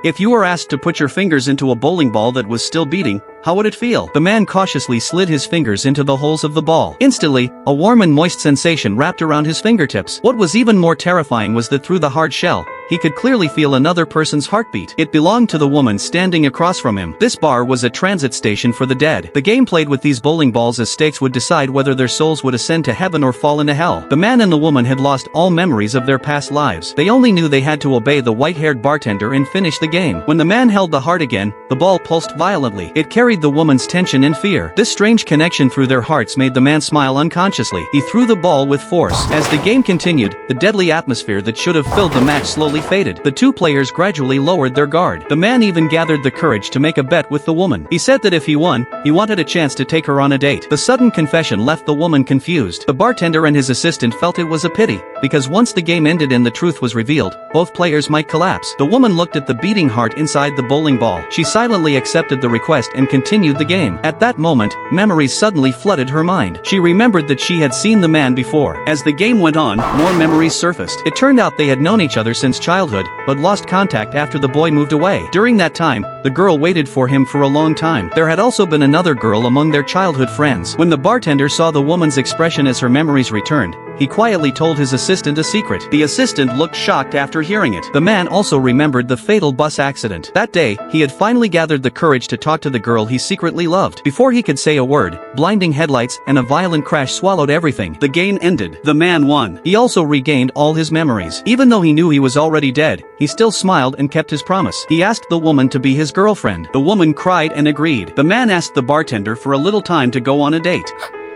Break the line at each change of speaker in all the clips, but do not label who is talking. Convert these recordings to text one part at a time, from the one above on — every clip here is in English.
If you were asked to put your fingers into a bowling ball that was still beating, how would it feel? The man cautiously slid his fingers into the holes of the ball. Instantly, a warm and moist sensation wrapped around his fingertips. What was even more terrifying was that through the hard shell, he could clearly feel another person's heartbeat. It belonged to the woman standing across from him. This bar was a transit station for the dead. The game played with these bowling balls as stakes would decide whether their souls would ascend to heaven or fall into hell. The man and the woman had lost all memories of their past lives. They only knew they had to obey the white-haired bartender and finish the game. When the man held the heart again, the ball pulsed violently. It carried the woman's tension and fear. This strange connection through their hearts made the man smile unconsciously. He threw the ball with force. As the game continued, the deadly atmosphere that should have filled the match slowly faded. The two players gradually lowered their guard. The man even gathered the courage to make a bet with the woman. He said that if he won, he wanted a chance to take her on a date. The sudden confession left the woman confused. The bartender and his assistant felt it was a pity, because once the game ended and the truth was revealed, both players might collapse. The woman looked at the beating heart inside the bowling ball. She silently accepted the request and continued the game. At that moment, memories suddenly flooded her mind. She remembered that she had seen the man before. As the game went on, more memories surfaced. It turned out they had known each other since childhood, but lost contact after the boy moved away. During that time, the girl waited for him for a long time. There had also been another girl among their childhood friends. When the bartender saw the woman's expression as her memories returned, he quietly told his assistant a secret. The assistant looked shocked after hearing it. The man also remembered the fatal bus accident. That day, he had finally gathered the courage to talk to the girl he secretly loved. Before he could say a word, blinding headlights and a violent crash swallowed everything. The game ended. The man won. He also regained all his memories. Even though he knew he was already dead, he still smiled and kept his promise. He asked the woman to be his girlfriend. The woman cried and agreed. The man asked the bartender for a little time to go on a date.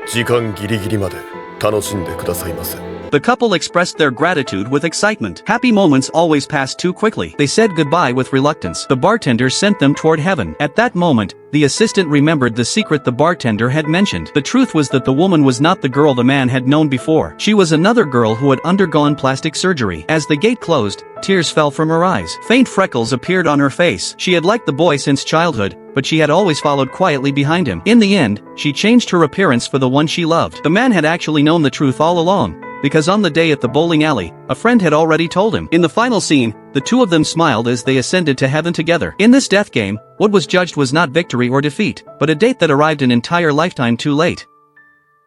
時間ギリギリまで楽しんでくださいませ。
The couple expressed their gratitude with excitement. Happy moments always pass too quickly. They said goodbye with reluctance. The bartender sent them toward heaven. At that moment, the assistant remembered the secret the bartender had mentioned. The truth was that the woman was not the girl the man had known before. She was another girl who had undergone plastic surgery. As the gate closed, tears fell from her eyes. Faint freckles appeared on her face. She had liked the boy since childhood, but she had always followed quietly behind him. In the end, she changed her appearance for the one she loved. The man had actually known the truth all along, because on the day at the bowling alley, a friend had already told him. In the final scene, the two of them smiled as they ascended to heaven together. In this death game, what was judged was not victory or defeat, but a date that arrived an entire lifetime too late.